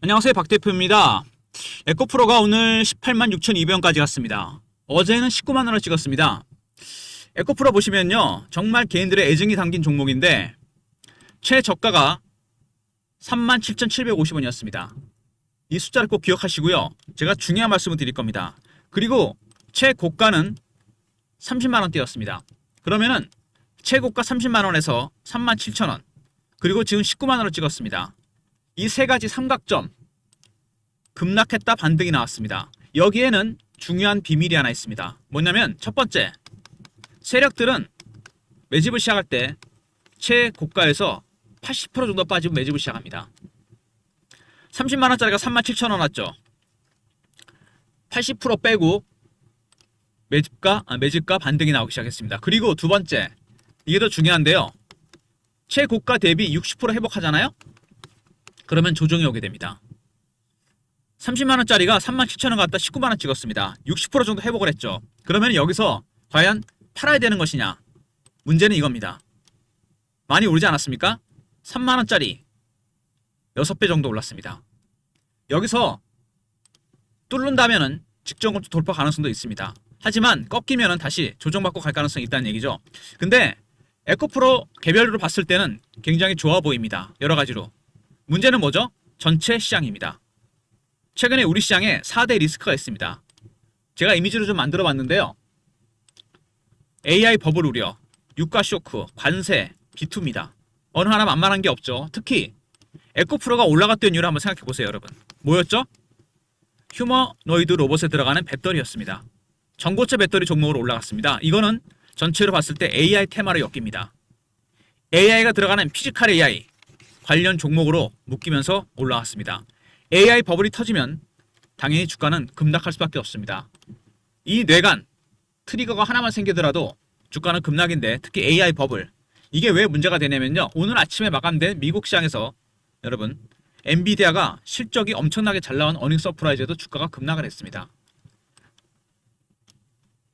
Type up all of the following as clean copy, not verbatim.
안녕하세요, 박 대표입니다. 에코프로가 오늘 18만 6,200원까지 갔습니다. 어제는 19만 원을 찍었습니다. 에코프로 보시면요, 정말 개인들의 애증이 담긴 종목인데 최저가가 37,750원이었습니다. 이 숫자를 꼭 기억하시고요. 제가 중요한 말씀을 드릴 겁니다. 그리고 최고가는 30만 원대였습니다. 그러면은 최고가 30만 원에서 37,000원, 그리고 지금 19만 원을 찍었습니다. 이 세 가지 삼각점, 급락했다 반등이 나왔습니다. 여기에는 중요한 비밀이 하나 있습니다. 뭐냐면 첫 번째, 세력들은 매집을 시작할 때 최고가에서 80% 정도 빠지면 매집을 시작합니다. 30만원짜리가 37,000원 왔죠. 80% 빼고 매집가 반등이 나오기 시작했습니다. 그리고 두 번째, 이게 더 중요한데요. 최고가 대비 60% 회복하잖아요? 그러면 조정이 오게 됩니다. 30만원짜리가 37,000원 갔다 19만원 찍었습니다. 60% 정도 회복을 했죠. 그러면 여기서 과연 팔아야 되는 것이냐? 문제는 이겁니다. 많이 오르지 않았습니까? 3만원짜리 6배 정도 올랐습니다. 여기서 뚫는다면은 직전고점 돌파 가능성도 있습니다. 하지만 꺾이면은 다시 조정받고 갈 가능성이 있다는 얘기죠. 근데 에코프로 개별로 봤을 때는 굉장히 좋아 보입니다. 여러 가지로. 문제는 뭐죠? 전체 시장입니다. 최근에 우리 시장에 4대 리스크가 있습니다. 제가 이미지를 좀 만들어 봤는데요. AI 버블 우려, 유가 쇼크, 관세, B2입니다. 어느 하나 만만한 게 없죠. 특히 에코프로가 올라갔던 이유를 한번 생각해 보세요, 여러분. 뭐였죠? 휴머노이드 로봇에 들어가는 배터리였습니다. 전고체 배터리 종목으로 올라갔습니다. 이거는 전체로 봤을 때 AI 테마로 엮입니다. AI가 들어가는 피지컬 AI 관련 종목으로 묶이면서 올라왔습니다. AI 버블이 터지면 당연히 주가는 급락할 수밖에 없습니다. 이 뇌관 트리거가 하나만 생기더라도 주가는 급락인데, 특히 AI 버블, 이게 왜 문제가 되냐면요, 오늘 아침에 마감된 미국 시장에서 여러분, 엔비디아가 실적이 엄청나게 잘 나온 어닝 서프라이즈에도 주가가 급락을 했습니다.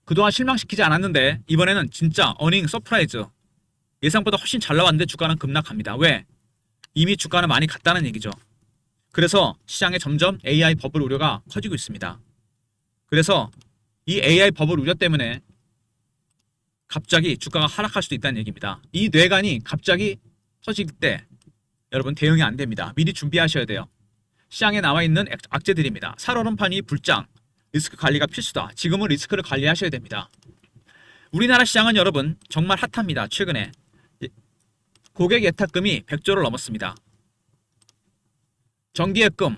그동안 실망시키지 않았는데 이번에는 진짜 어닝 서프라이즈 예상보다 훨씬 잘 나왔는데 주가는 급락합니다. 왜? 이미 주가는 많이 갔다는 얘기죠. 그래서 시장에 점점 AI 버블 우려가 커지고 있습니다. 그래서 이 AI 버블 우려 때문에 갑자기 주가가 하락할 수도 있다는 얘기입니다. 이 뇌관이 갑자기 터질 때 여러분 대응이 안 됩니다. 미리 준비하셔야 돼요. 시장에 나와 있는 악재들입니다. 살얼음판이 불장, 리스크 관리가 필수다. 지금은 리스크를 관리하셔야 됩니다. 우리나라 시장은 여러분 정말 핫합니다. 최근에 고객 예탁금이 100조를 넘었습니다. 정기예금,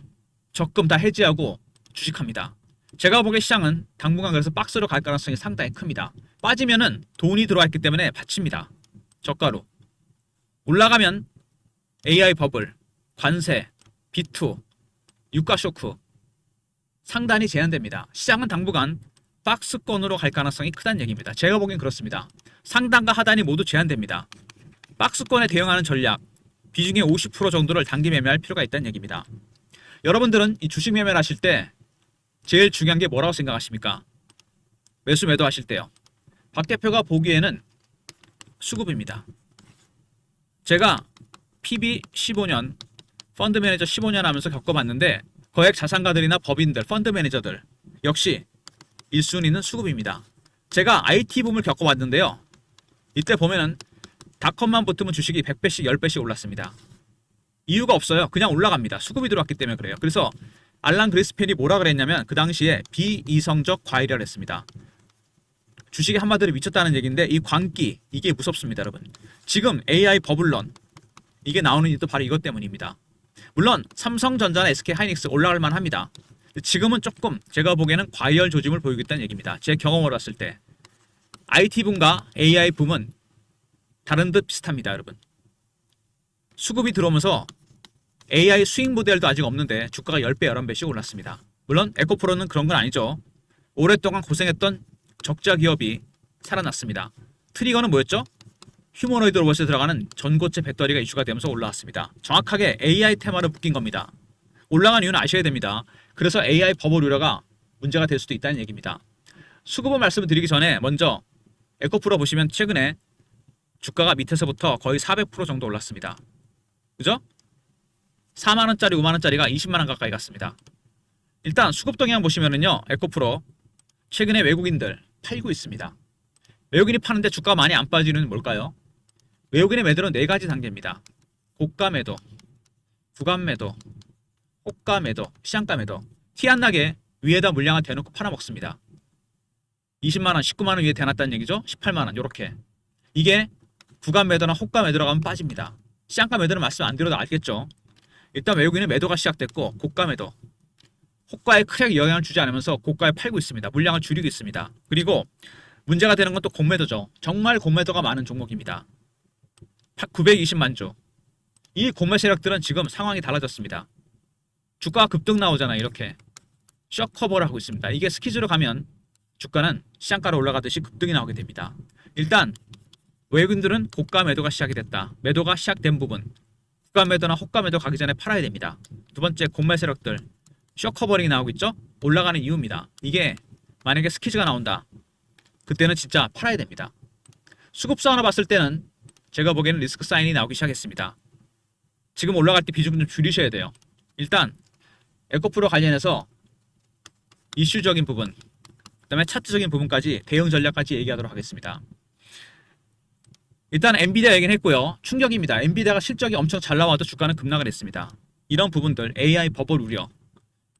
적금 다 해지하고 주식합니다. 제가 보기에 시장은 당분간 그래서 박스로 갈 가능성이 상당히 큽니다. 빠지면은 돈이 들어와 있기 때문에 받칩니다. 저가로. 올라가면 AI 버블, 관세, B2, 유가 쇼크 상단이 제한됩니다. 시장은 당분간 박스권으로 갈 가능성이 크다는 얘기입니다. 제가 보기엔 그렇습니다. 상단과 하단이 모두 제한됩니다. 박스권에 대응하는 전략, 비중의 50% 정도를 단기 매매할 필요가 있다는 얘기입니다. 여러분들은 이 주식 매매를 하실 때 제일 중요한 게 뭐라고 생각하십니까? 매수 매도 하실 때요. 박 대표가 보기에는 수급입니다. 제가 PB 15년, 펀드 매니저 15년 하면서 겪어봤는데 거액 자산가들이나 법인들, 펀드 매니저들 역시 1순위는 수급입니다. 제가 IT 붐을 겪어봤는데요. 이때 보면은 닷컴만 붙으면 주식이 100배씩 10배씩 올랐습니다. 이유가 없어요. 그냥 올라갑니다. 수급이 들어왔기 때문에 그래요. 그래서 알란 그리스펜이 뭐라 그랬냐면 그 당시에 비이성적 과열이라고 했습니다. 주식이 한마디로 미쳤다는 얘기인데 이 광기, 이게 무섭습니다, 여러분. 지금 AI 버블론 이게 나오는 이유도 바로 이것 때문입니다. 물론 삼성전자나 SK하이닉스 올라갈 만합니다. 지금은 조금 제가 보기에는 과열 조짐을 보이고 있다는 얘기입니다. 제 경험으로 봤을 때 IT 붐과 AI 붐은 다른 듯 비슷합니다, 여러분. 수급이 들어오면서 AI 수익 모델도 아직 없는데 주가가 10배, 11배씩 올랐습니다. 물론 에코프로는 그런 건 아니죠. 오랫동안 고생했던 적자 기업이 살아났습니다. 트리거는 뭐였죠? 휴머노이드 로봇에 들어가는 전고체 배터리가 이슈가 되면서 올라왔습니다. 정확하게 AI 테마를 묶인 겁니다. 올라간 이유는 아셔야 됩니다. 그래서 AI 버블 우려가 문제가 될 수도 있다는 얘기입니다. 수급을 말씀을 드리기 전에 먼저 에코프로 보시면 최근에 주가가 밑에서부터 거의 400% 정도 올랐습니다. 그죠? 4만원짜리 5만원짜리가 20만원 가까이 갔습니다. 일단 수급 동향 보시면은요, 에코프로 최근에 외국인들 팔고 있습니다. 외국인이 파는데 주가가 많이 안 빠지는 뭘까요? 외국인의 매도는 4가지 단계입니다. 고가 매도, 구간 매도, 호가 매도, 시장가 매도. 티 안 나게 위에다 물량을 대놓고 팔아먹습니다. 20만원, 19만원 위에 대놨다는 얘기죠. 18만원 요렇게. 이게 구간 매도나 호가 매도라고 하면 빠집니다. 시장가 매도는 말씀 안 드려도 알겠죠. 일단 외국인은 매도가 시작됐고 고가 매도, 호가에 크게 영향을 주지 않으면서 고가에 팔고 있습니다. 물량을 줄이고 있습니다. 그리고 문제가 되는 건 또 공매도죠. 정말 공매도가 많은 종목입니다. 920만 주. 이 공매 세력들은 지금 상황이 달라졌습니다. 주가가 급등 나오잖아. 이렇게 셔 커버를 하고 있습니다. 이게 스키즈로 가면 주가는 시장가로 올라가듯이 급등이 나오게 됩니다. 일단 외국인들은 고가 매도가 시작이 됐다. 매도가 시작된 부분, 구가 매도나 호가 매도 가기 전에 팔아야 됩니다. 두 번째, 공매 세력들 셔 커버링이 나오고 있죠. 올라가는 이유입니다. 이게 만약에 스키즈가 나온다, 그때는 진짜 팔아야 됩니다. 수급상으로 봤을 때는 제가 보기에는 리스크 사인이 나오기 시작했습니다. 지금 올라갈 때 비중 좀 줄이셔야 돼요. 일단 에코프로 관련해서 이슈적인 부분, 그 다음에 차트적인 부분까지, 대응 전략까지 얘기하도록 하겠습니다. 일단 엔비디아 얘기는 했고요. 충격입니다. 엔비디아가 실적이 엄청 잘 나와도 주가는 급락을 했습니다. 이런 부분들, AI 버블 우려,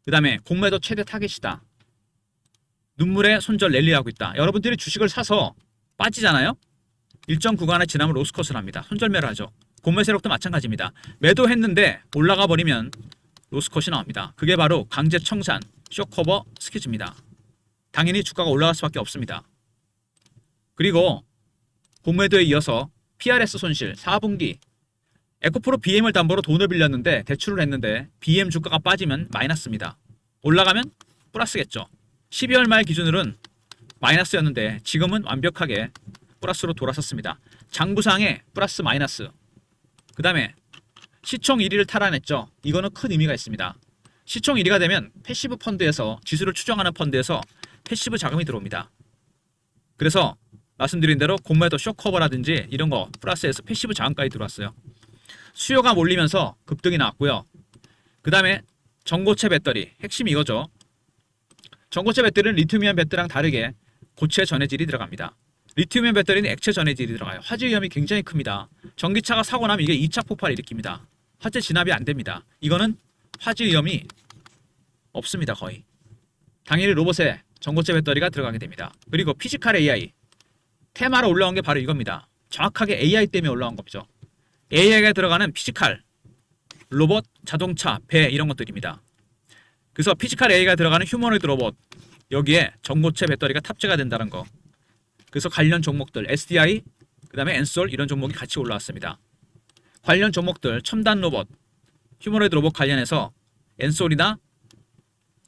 그 다음에 공매도 최대 타겟이다, 눈물의 손절 랠리하고 있다. 여러분들이 주식을 사서 빠지잖아요. 일정 구간을 지나면 로스컷을 합니다. 손절매를 하죠. 공매 세력도 마찬가지입니다. 매도했는데 올라가 버리면 로스컷이 나옵니다. 그게 바로 강제 청산, 쇼커버 스키즈입니다. 당연히 주가가 올라갈 수밖에 없습니다. 그리고 공매도에 이어서 PRS 손실, 4분기 에코프로 BM을 담보로 돈을 빌렸는데, 대출을 했는데 BM 주가가 빠지면 마이너스입니다. 올라가면 플러스겠죠. 12월 말 기준으로는 마이너스였는데 지금은 완벽하게 플러스로 돌아섰습니다. 장부상에 플러스 마이너스. 그 다음에 시총 1위를 탈환했죠. 이거는 큰 의미가 있습니다. 시총 1위가 되면 패시브 펀드에서, 지수를 추정하는 펀드에서 패시브 자금이 들어옵니다. 그래서 말씀드린 대로 공매도 쇼커버라든지 이런 거 플러스해서 패시브 자금까지 들어왔어요. 수요가 몰리면서 급등이 나왔고요. 그 다음에 전고체 배터리, 핵심이 이거죠. 전고체 배터리는 리튬이온 배터리랑 다르게 고체 전해질이 들어갑니다. 리튬이온 배터리는 액체 전해질이 들어가요. 화재 위험이 굉장히 큽니다. 전기차가 사고 나면 이게 2차 폭발을 일으킵니다. 화재 진압이 안 됩니다. 이거는 화재 위험이 없습니다. 거의. 당연히 로봇에 전고체 배터리가 들어가게 됩니다. 그리고 피지컬 AI, 테마로 올라온 게 바로 이겁니다. 정확하게 AI 때문에 올라온 거죠. AI가 들어가는 피지컬, 로봇, 자동차, 배 이런 것들입니다. 그래서 피지컬 AI가 들어가는 휴머노이드 로봇, 여기에 전고체 배터리가 탑재가 된다는 거. 그래서 관련 종목들 SDI, 그 다음에 엔솔 이런 종목이 같이 올라왔습니다. 관련 종목들 첨단 로봇, 휴머노이드 로봇 관련해서 엔솔이나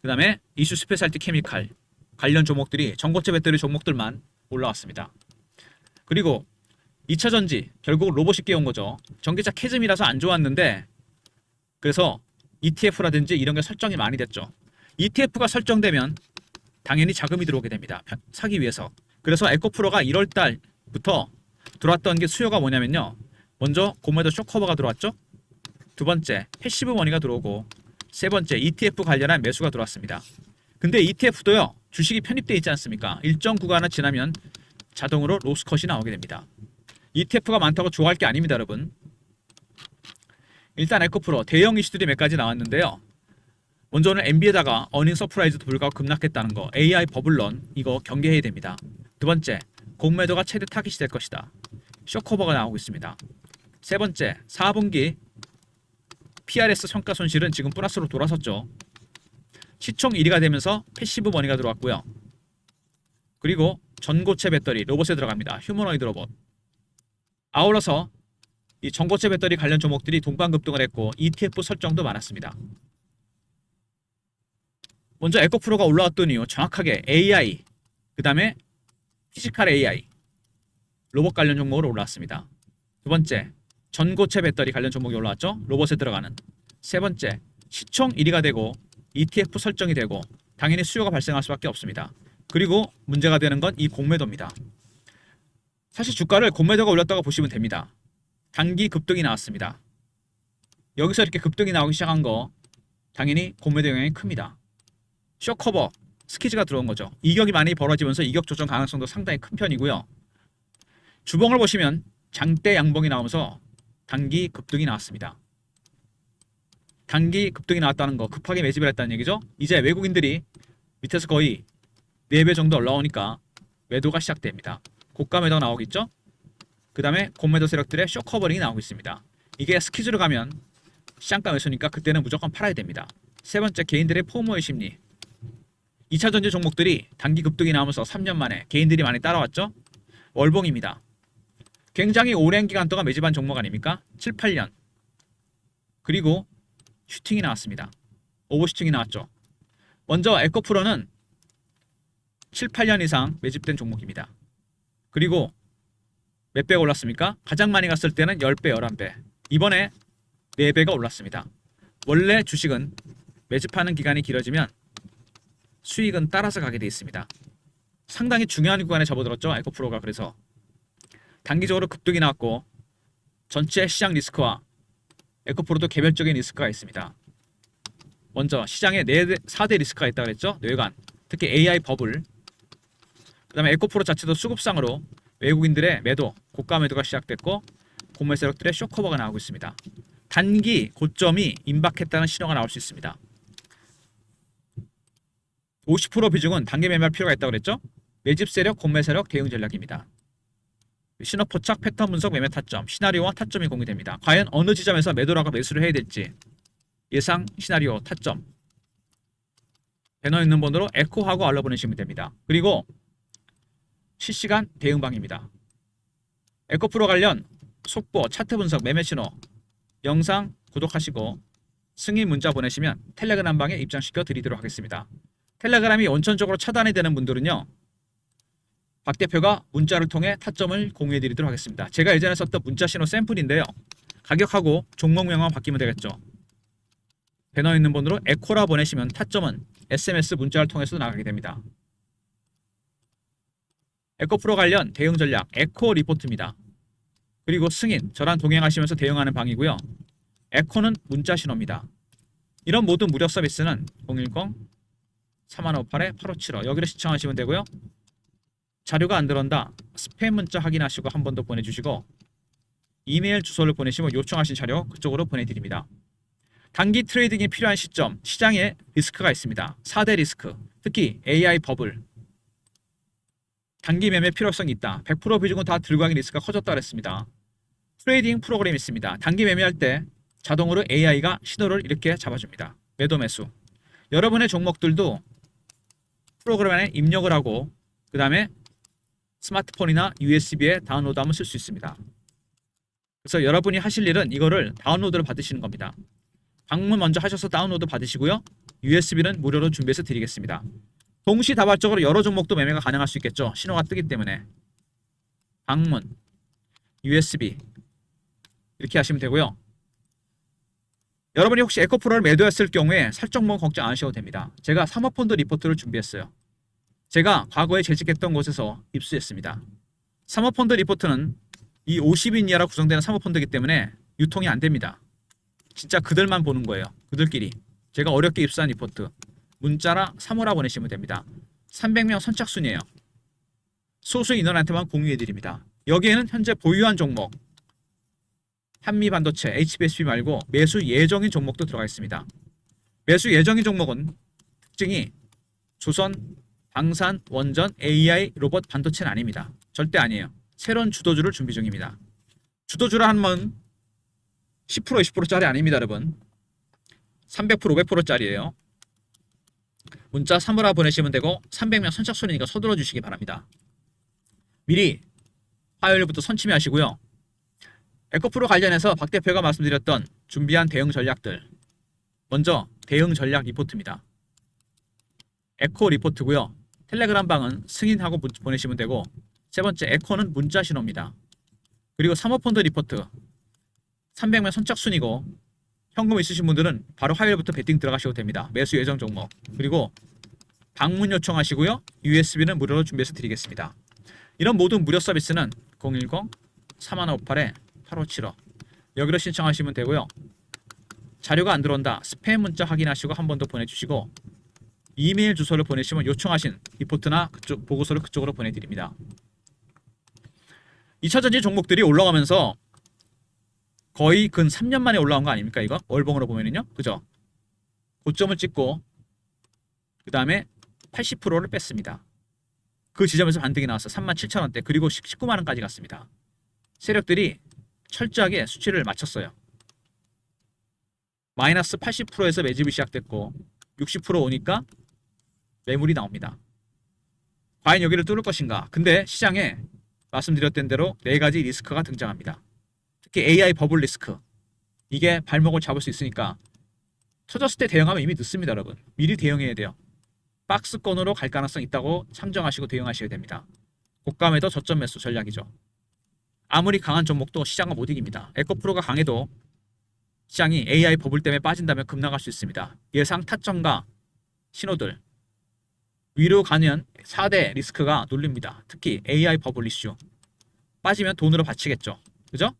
그 다음에 이슈 스페셜티 케미칼 관련 종목들이 전고체 배터리 종목들만 올라왔습니다. 그리고 2차 전지, 결국 로봇이 깨운 거죠. 전기차 캐즘이라서 안 좋았는데, 그래서 ETF라든지 이런 게 설정이 많이 됐죠. ETF가 설정되면 당연히 자금이 들어오게 됩니다. 사기 위해서. 그래서 에코프로가 1월 달부터 들어왔던 게 수요가 뭐냐면요. 먼저 공매도 쇼커버가 들어왔죠. 두 번째 패시브 머니가 들어오고, 세 번째 ETF 관련한 매수가 들어왔습니다. 근데 ETF도요, 주식이 편입되어 있지 않습니까? 일정 구간을 지나면 자동으로 로스컷이 나오게 됩니다. ETF가 많다고 좋아할 게 아닙니다, 여러분. 일단 에코프로 대형 이슈들이 몇 가지 나왔는데요. 먼저는 엔비에다가 어닝 서프라이즈도 불구하고 급락했다는 거, AI 버블런, 이거 경계해야 됩니다. 두 번째, 공매도가 최대 타깃이 될 것이다. 쇼커버가 나오고 있습니다. 세 번째, 4분기 PRS 성과 손실은 지금 플러스로 돌아섰죠. 시총 1위가 되면서 패시브 머니가 들어왔고요. 그리고 전고체 배터리, 로봇에 들어갑니다. 휴머노이드 로봇. 아울러서 이 전고체 배터리 관련 종목들이 동반급등을 했고 ETF 설정도 많았습니다. 먼저 에코프로가 올라왔던 이유, 정확하게 AI, 그 다음에 피지컬 AI, 로봇 관련 종목으로 올라왔습니다. 두 번째, 전고체 배터리 관련 종목이 올라왔죠. 로봇에 들어가는. 세 번째, 시총 1위가 되고 ETF 설정이 되고 당연히 수요가 발생할 수밖에 없습니다. 그리고 문제가 되는 건 이 공매도입니다. 사실 주가를 공매도가 올렸다고 보시면 됩니다. 단기 급등이 나왔습니다. 여기서 이렇게 급등이 나오기 시작한 거 당연히 공매도 영향이 큽니다. 쇼커버, 스키즈가 들어온 거죠. 이격이 많이 벌어지면서 이격 조정 가능성도 상당히 큰 편이고요. 주봉을 보시면 장대 양봉이 나오면서 단기 급등이 나왔습니다. 단기 급등이 나왔다는 거, 급하게 매집을 했다는 얘기죠. 이제 외국인들이 밑에서 거의 4배 정도 올라오니까 매도가 시작됩니다. 고가 매도가 나오겠죠. 그 다음에 공매도 세력들의 쇼커버링이 나오고 있습니다. 이게 스키즈로 가면 시장가 매수니까 그때는 무조건 팔아야 됩니다. 세 번째, 개인들의 포모의 심리. 2차 전지 종목들이 단기 급등이 나오면서 3년 만에 개인들이 많이 따라왔죠. 월봉입니다. 굉장히 오랜 기간 동안 매집한 종목 아닙니까? 7, 8년. 그리고 슈팅이 나왔습니다. 오버슈팅이 나왔죠. 먼저 에코프로는 7, 8년 이상 매집된 종목입니다. 그리고 몇 배가 올랐습니까? 가장 많이 갔을 때는 10배, 11배. 이번에 4배가 올랐습니다. 원래 주식은 매집하는 기간이 길어지면 수익은 따라서 가게 되어 있습니다. 상당히 중요한 구간에 접어들었죠. 에코프로가. 그래서 단기적으로 급등이 나왔고 전체 시장 리스크와 에코프로도 개별적인 리스크가 있습니다. 먼저 시장에 4대 리스크가 있다고 그랬죠. 뇌관, 특히 AI 버블. 그 다음에 에코프로 자체도 수급상으로 외국인들의 매도, 고가 매도가 시작됐고 공매 세력들의 쇼커버가 나오고 있습니다. 단기 고점이 임박했다는 신호가 나올 수 있습니다. 50% 비중은 단기 매매할 필요가 있다고 그랬죠. 매집 세력, 공매 세력, 대응 전략입니다. 신호 포착, 패턴 분석, 매매 타점, 시나리오와 타점이 공유됩니다. 과연 어느 지점에서 매도라고 매수를 해야 될지 예상, 시나리오, 타점 배너 있는 번호로 에코하고 알려 보내시면 됩니다. 그리고 실시간 대응방입니다. 에코프로 관련 속보, 차트 분석, 매매 신호 영상 구독하시고 승인 문자 보내시면 텔레그램 방에 입장시켜 드리도록 하겠습니다. 텔레그램이 원천적으로 차단이 되는 분들은요, 박 대표가 문자를 통해 타점을 공유해 드리도록 하겠습니다. 제가 예전에 썼던 문자 신호 샘플인데요, 가격하고 종목명만 바뀌면 되겠죠. 배너 있는 번호로 에코라 보내시면 타점은 SMS 문자를 통해서 나가게 됩니다. 에코프로 관련 대응 전략 에코 리포트입니다. 그리고 승인, 저랑 동행하시면서 대응하는 방이고요. 에코는 문자 신호입니다. 이런 모든 무료 서비스는 010-3158-8575 여기를 시청하시면 되고요. 자료가 안 들어온다, 스팸 문자 확인하시고 한 번 더 보내주시고 이메일 주소를 보내시면 요청하신 자료 그쪽으로 보내드립니다. 단기 트레이딩이 필요한 시점, 시장에 리스크가 있습니다. 4대 리스크, 특히 AI 버블, 단기 매매 필요성이 있다. 100% 비중은 다 들고 가기 리스크가 커졌다고 했습니다. 트레이딩 프로그램이 있습니다. 단기 매매할 때 자동으로 AI가 신호를 이렇게 잡아줍니다. 매도 매수. 여러분의 종목들도 프로그램 안에 입력을 하고 그 다음에 스마트폰이나 USB에 다운로드하면 쓸 수 있습니다. 그래서 여러분이 하실 일은 이거를 다운로드를 받으시는 겁니다. 방문 먼저 하셔서 다운로드 받으시고요. USB는 무료로 준비해서 드리겠습니다. 동시다발적으로 여러 종목도 매매가 가능할 수 있겠죠. 신호가 뜨기 때문에. 방문, USB 이렇게 하시면 되고요. 여러분이 혹시 에코프로를 매도했을 경우에 살 종목 걱정 안 하셔도 됩니다. 제가 사모펀드 리포트를 준비했어요. 제가 과거에 재직했던 곳에서 입수했습니다. 사모펀드 리포트는 이 50인 이하로 구성되는 사모펀드이기 때문에 유통이 안 됩니다. 진짜 그들만 보는 거예요. 그들끼리. 제가 어렵게 입수한 리포트. 문자나 사모라 보내시면 됩니다. 300명 선착순이에요. 소수 인원한테만 공유해드립니다. 여기에는 현재 보유한 종목, 한미반도체, HBSP 말고 매수 예정인 종목도 들어가 있습니다. 매수 예정인 종목은 특징이 조선, 방산, 원전, AI, 로봇, 반도체는 아닙니다. 절대 아니에요. 새로운 주도주를 준비 중입니다. 주도주라 하면 10%, 20%짜리 아닙니다, 여러분. 300%, 500%짜리예요. 문자 사무라 보내시면 되고 300명 선착순이니까 서둘러 주시기 바랍니다. 미리 화요일부터 선침해하시고요. 에코프로 관련해서 박 대표가 말씀드렸던 준비한 대응 전략들, 먼저 대응 전략 리포트입니다. 에코 리포트고요. 텔레그램 방은 승인하고 보내시면 되고, 세 번째 에코는 문자 신호입니다. 그리고 사모펀드 리포트 300명 선착순이고 현금 있으신 분들은 바로 화요일부터 베팅 들어가셔도 됩니다. 매수 예정 종목. 그리고 방문 요청하시고요. USB는 무료로 준비해서 드리겠습니다. 이런 모든 무료 서비스는 010-3158-8575 여기로 신청하시면 되고요. 자료가 안 들어온다. 스팸 문자 확인하시고 한 번 더 보내주시고 이메일 주소를 보내시면 요청하신 리포트나 그쪽 보고서를 그쪽으로 보내드립니다. 2차전지 종목들이 올라가면서 거의 근 3년 만에 올라온 거 아닙니까? 이거 월봉으로 보면은요, 그죠? 고점을 찍고 그 다음에 80%를 뺐습니다. 그 지점에서 반등이 나왔어. 37,000원대 그리고 19만 원까지 갔습니다. 세력들이 철저하게 수치를 맞췄어요. 마이너스 80%에서 매집이 시작됐고 60% 오니까 매물이 나옵니다. 과연 여기를 뚫을 것인가? 근데 시장에 말씀드렸던 대로 4가지 리스크가 등장합니다. 특히 AI 버블 리스크. 이게 발목을 잡을 수 있으니까 터졌을 때 대응하면 이미 늦습니다, 여러분. 미리 대응해야 돼요. 박스권으로 갈 가능성이 있다고 참정하시고 대응하셔야 됩니다. 고가 매도 저점 매수 전략이죠. 아무리 강한 종목도 시장은 못 이깁니다. 에코프로가 강해도 시장이 AI 버블 때문에 빠진다면 급락할 수 있습니다. 예상 타점과 신호들 위로 가면 4대 리스크가 눌립니다. 특히 AI 버블 이슈. 빠지면 돈으로 받치겠죠. 그죠?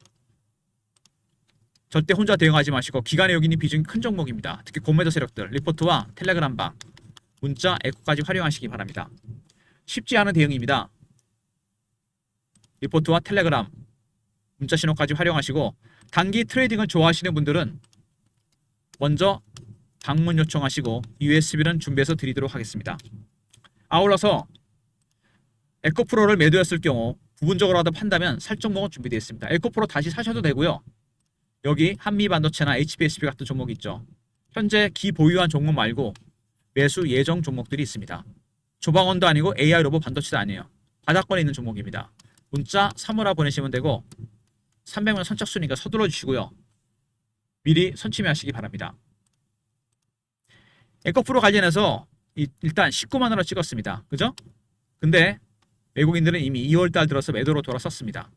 절대 혼자 대응하지 마시고 기관의 요긴이 비중이 큰 종목입니다. 특히 고매도 세력들, 리포트와 텔레그램방, 문자, 에코까지 활용하시기 바랍니다. 쉽지 않은 대응입니다. 리포트와 텔레그램, 문자 신호까지 활용하시고 단기 트레이딩을 좋아하시는 분들은 먼저 방문 요청하시고 USB는 준비해서 드리도록 하겠습니다. 아울러서 에코프로를 매도했을 경우 부분적으로라도 판다면 살 종목은 준비되어 있습니다. 에코프로 다시 사셔도 되고요. 여기 한미반도체나 HBSP 같은 종목이 있죠. 현재 기보유한 종목 말고 매수 예정 종목들이 있습니다. 조방원도 아니고 AI 로봇 반도체도 아니에요. 바닥권에 있는 종목입니다. 문자 3호라 보내시면 되고 300만 선착순이니까 서둘러 주시고요. 미리 선침하시기 바랍니다. 에코프로 관련해서 일단 19만 원으로 찍었습니다. 그죠? 근데 외국인들은 이미 2월달 들어서 매도로 돌아섰습니다.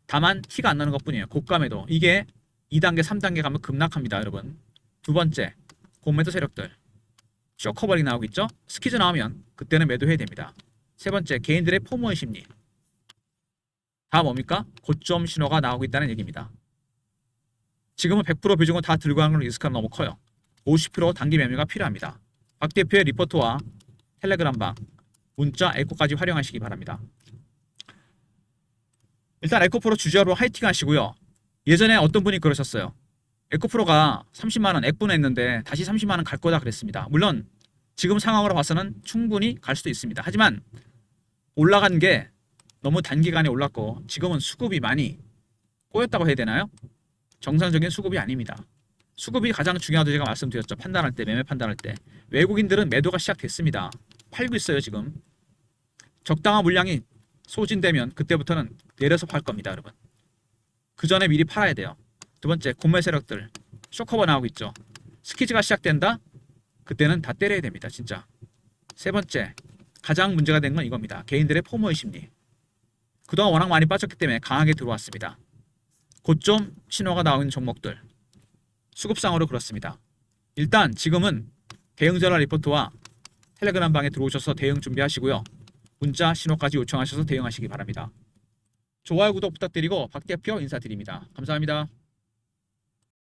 다만 티가 안 나는 것뿐이에요. 고가 매도. 이게 2단계, 3단계 가면 급락합니다, 여러분. 두 번째, 공매도 세력들. 쇼커버링 나오고 있죠? 스퀴즈 나오면 그때는 매도해야 됩니다. 세 번째, 개인들의 포모의 심리. 다 뭡니까? 고점 신호가 나오고 있다는 얘기입니다. 지금은 100% 비중은 다 들고 가는 리스크가 너무 커요. 50% 단기 매매가 필요합니다. 박 대표의 리포트와 텔레그램방, 문자, 에코까지 활용하시기 바랍니다. 일단 에코프로 주저로 화이팅 하시고요. 예전에 어떤 분이 그러셨어요. 에코프로가 30만원 액분했는데 다시 30만원 갈 거다 그랬습니다. 물론 지금 상황으로 봐서는 충분히 갈 수도 있습니다. 하지만 올라간 게 너무 단기간에 올랐고 지금은 수급이 많이 꼬였다고 해야 되나요? 정상적인 수급이 아닙니다. 수급이 가장 중요하다고 제가 말씀드렸죠. 판단할 때, 매매 판단할 때. 외국인들은 매도가 시작됐습니다. 팔고 있어요, 지금. 적당한 물량이 소진되면 그때부터는 내려서 팔 겁니다, 여러분. 그 전에 미리 팔아야 돼요. 두 번째, 공매 세력들. 쇼커버 나오고 있죠. 스퀴즈가 시작된다? 그때는 다 때려야 됩니다, 진짜. 세 번째, 가장 문제가 된 건 이겁니다. 개인들의 포모의 심리. 그동안 워낙 많이 빠졌기 때문에 강하게 들어왔습니다. 고점 신호가 나오는 종목들. 수급상으로 그렇습니다. 일단 지금은 대응 전화 리포트와 텔레그램 방에 들어오셔서 대응 준비하시고요. 문자 신호까지 요청하셔서 대응하시기 바랍니다. 좋아요, 구독 부탁드리고 박 대표 인사드립니다. 감사합니다.